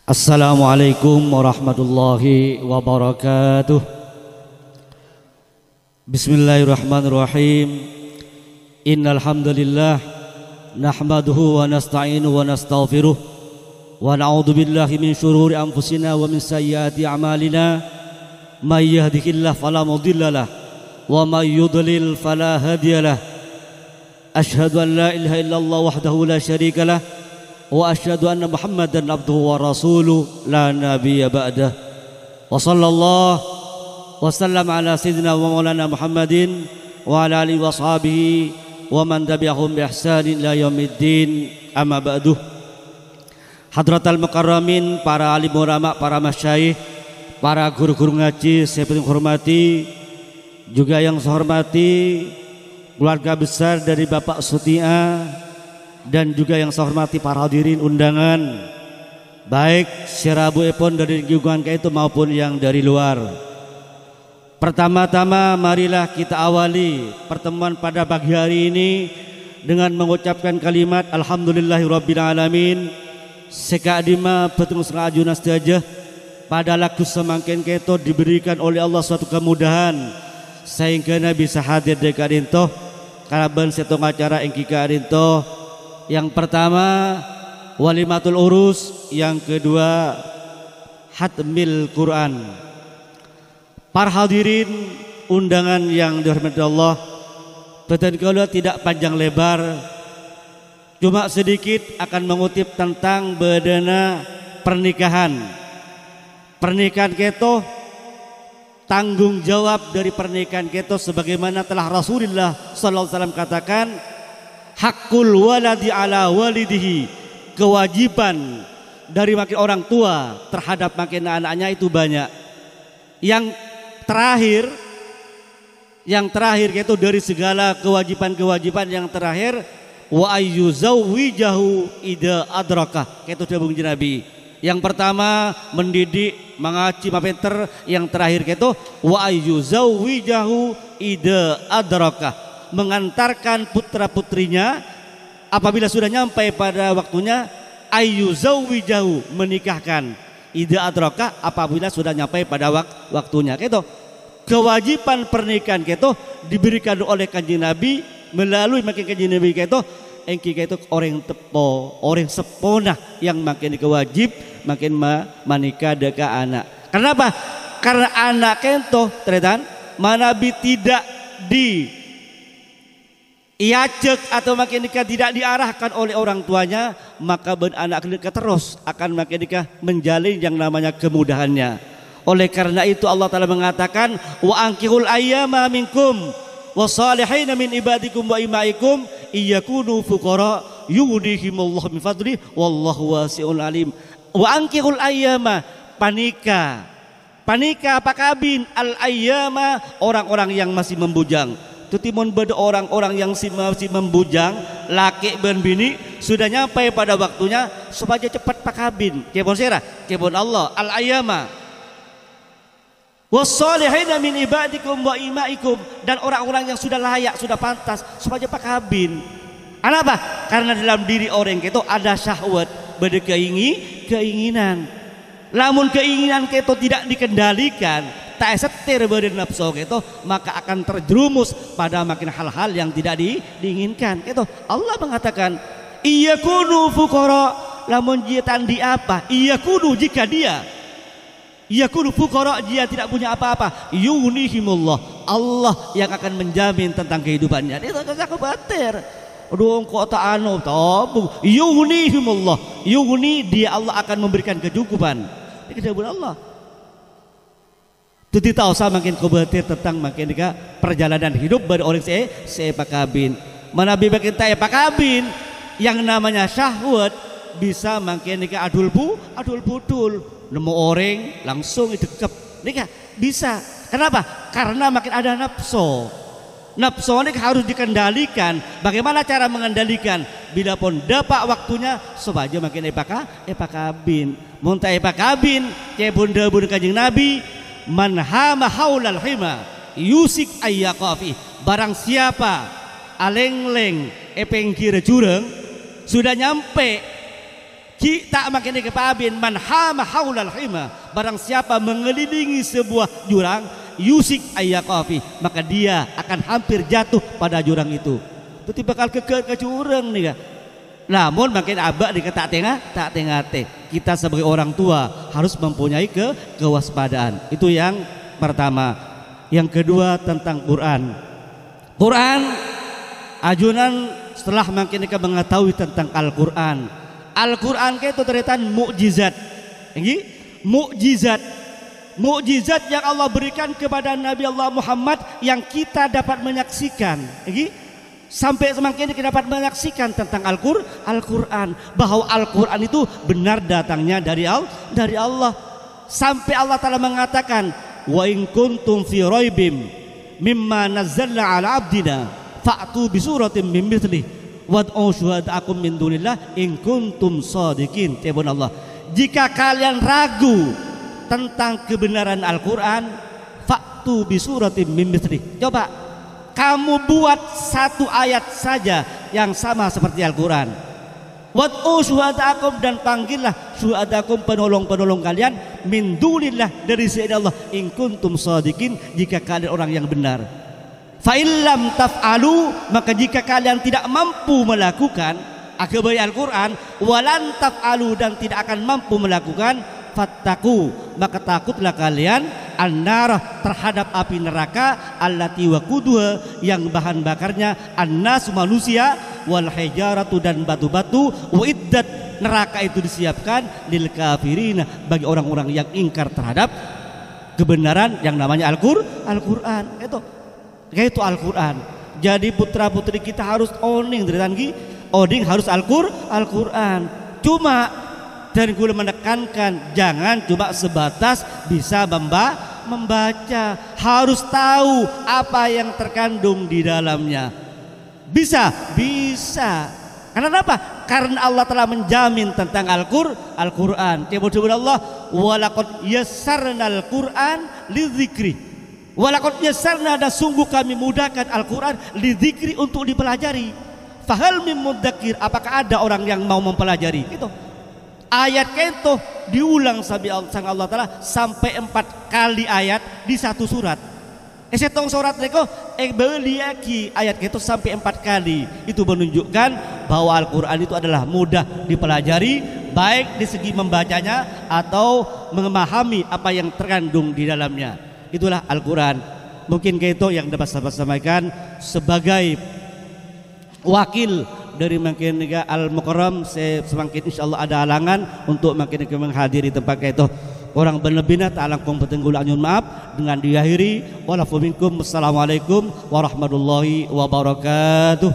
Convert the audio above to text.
Assalamualaikum warahmatullahi wabarakatuh. Bismillahirrahmanirrahim. Innal hamdalillah nahmaduhu wa nasta'inuhu wa nastaghfiruh wa na'udzu billahi min shururi anfusina wa min sayyiati a'malina. May yahdihillahu fala mudhillalah wa may yudlil fala hadiyalah. Asyhadu an la ilaha illallah wahdahu la syarikalah wa asyhadu anna Muhammadan abduhu wa rasuluh la nabiyya ba'dah. Wa sallallahu wa sallam ala sayyidina wa maulana Muhammadin wa ala alihi wa sahbihi wa man tabi'ahum bi ihsanin ila yaumiddin. Amma ba'du. Hadratal mukarramin, para alim ulama, para masyayikh, para guru-guru ngaji saya paling hormati, juga yang saya hormati keluarga besar dari Bapak Sutia, dan juga yang saya hormati para hadirin undangan, baik Syarabu Epon dari lingkungan itu maupun yang dari luar. Pertama-tama marilah kita awali pertemuan pada pagi hari ini dengan mengucapkan kalimat Alhamdulillahirabbil alamin. Sekadima betung serajuna stajah pada laku semangkin keto diberikan oleh Allah suatu kemudahan sehingga bisa hadir dekat rintoh kalaban setong acara engkika rintoh. Yang pertama walimatul urus, yang kedua hatmil Quran. Para hadirin undangan yang dirahmati Allah, kalau tidak panjang lebar, cuma sedikit akan mengutip tentang bedana pernikahan. Pernikahan keto, tanggung jawab dari pernikahan keto sebagaimana telah Rasulullah SAW katakan, hakul waladi ala walidihi, kewajiban dari makin orang tua terhadap makin anak-anaknya itu banyak. Yang terakhir itu dari segala kewajiban-kewajiban yang terakhir, wa ayyuzawwijahu ida adrakah, itu dabung Nabi. Yang pertama mendidik, mengaji pinter. Yang terakhir itu wa ayyuzawwijahu ida adrakah, mengantarkan putra-putrinya apabila sudah nyampe pada waktunya, ayyuzawwijahu, menikahkan, ida adrakah, apabila sudah nyampe pada waktunya. Gitu. Kewajiban pernikahan itu diberikan oleh Kanjeng Nabi melalui makin Kanjeng Nabi itu engki itu orang tepo, orang sepona yang makin kewajib makin menikah deka anak. Kenapa? Karena anak kento teretan manabi tidak diajak atau makin nikah tidak diarahkan oleh orang tuanya, maka anak nikah terus akan makin nikah menjalin yang namanya kemudahannya. Oleh karena itu Allah Ta'ala mengatakan wa ankihul ayyama minkum wasalihina min ibadikum wa imaikum iyakunu fuqara yughnihimullahu min fadli wallahu wasi'un alim. Wa ankihul ayyama, panika apa kabin, al ayyama, orang-orang yang masih membujang. Tutimun beda orang-orang yang masih membujang, laki dan bini sudah nyampe pada waktunya supaya cepat pakabin. Kebon sera, kebon Allah al ayyama wassalihina min ibadikum wa imaikum, dan orang-orang yang sudah layak, sudah pantas supaya pakabin. Kenapa? Karena dalam diri orang itu ada syahwat, beda keinginan. Lamun keinginan itu tidak dikendalikan, tak setir beda nafsu itu, maka akan terjerumus pada makin hal-hal yang tidak diinginkan. Itu Allah mengatakan iyakunu fuqara, lamun dia tandi apa? Iyakunu, jika dia yakunu fuqara, dia tidak punya apa-apa, yughnihimullah, Allah yang akan menjamin tentang kehidupannya. Itu aku batir. Aduh kok tak anu tabu. Yughnihimullah, yughni, dia Allah akan memberikan kecukupan. Ini kecukupan Allah. Itu tahu sama makin kebatir tentang makin nikah perjalanan hidup dari orang sepakabin. Mana bikin tak pakabin yang namanya syahwat bisa makin nikah adul budul. Nemu orang langsung dekep nikah bisa. Kenapa? Karena makin ada nafsu. Nafsu ini harus dikendalikan. Bagaimana cara mengendalikan? Bila pun dapat waktunya supaya makin epakabin. Muntah epakabin kayak bunda Kanjeng Nabi, man hama haulal hima yusik ayyaqafi, barang siapa aleng-leng epeng kira jureng sudah nyampe Kita makin kepabin man hama haulal hima, barang siapa mengelilingi sebuah jurang yusik ayyaqafi, maka dia akan hampir jatuh pada jurang itu. Itu bakal ke jurang nih. Namun makin abak dikata tak tengah teh. Kita sebagai orang tua harus mempunyai kewaspadaan. Itu yang pertama. Yang kedua tentang Quran. Quran ajunan setelah makin kita mengetahui tentang Al-Quran. Al-Quran itu ternyata mukjizat. Ini mukjizat. Mukjizat yang Allah berikan kepada Nabi Allah Muhammad yang kita dapat menyaksikan. Ini sampai semakin kita dapat menyaksikan tentang Al-Quran, bahwa Al-Quran itu benar datangnya dari Allah. Sampai Allah Ta'ala mengatakan, wa in kuntum fi raibim mimma nazzalna ala abdina fa'tu bi suratin min mithlih wad'u syuhada'akum min dunillah in kuntum shadiqin. Allah, jika kalian ragu tentang kebenaran Al-Quran, fa'tu bi suratin min mithlih. Coba kamu buat satu ayat saja yang sama seperti Al-Quran. Wad'u syuhada'akum, dan panggillah syuhada'akum, penolong-penolong kalian, min dunillah, dari sisi Allah, in kuntum shadiqin, jika kalian orang yang benar. Fa illam taf'alu, maka jika kalian tidak mampu melakukan akibat Al-Quran, walan taf'alu, dan tidak akan mampu melakukan, fattaku, maka takutlah kalian an-nar, terhadap api neraka, allati waquduha, yang bahan bakarnya annas, manusia, wal hijaratu, dan batu-batu, uiddat, neraka itu disiapkan lil kafirina, bagi orang-orang yang ingkar terhadap kebenaran yang namanya Al-Quran. Itu Al-Quran. Jadi putra putri kita harus oning harus Al-Quran. Cuma dan gue menekankan, jangan cuma sebatas bisa membaca, harus tahu apa yang terkandung di dalamnya. Bisa. Karena apa? Karena Allah telah menjamin tentang Al-Quran. Kemudian Allah, walaqad yassarnal Quran lidzikri. Walaqad yassarna, dan sungguh kami mudahkan Al-Quran lidzikri, untuk dipelajari. Fahal mim mudzakir, apakah ada orang yang mau mempelajari? Gitu. Ayat itu diulang sang Allah Ta'ala sampai 4 kali ayat di satu surat. Setong surat mereka beliaki ayat itu sampai 4 kali. Itu menunjukkan bahwa Al-Quran itu adalah mudah dipelajari, baik di segi membacanya atau memahami apa yang terkandung di dalamnya. Itulah Al-Quran. Mungkin itu yang dapat saya sampaikan sebagai wakil dari makin Al-Mukarram. Saya semakin insyaallah ada halangan untuk makin menghadiri tempat itu. Orang benar-benar ta'ala kompeten gula anyun maaf dengan diakhiri walafu minkum. Wassalamualaikum warahmatullahi wabarakatuh.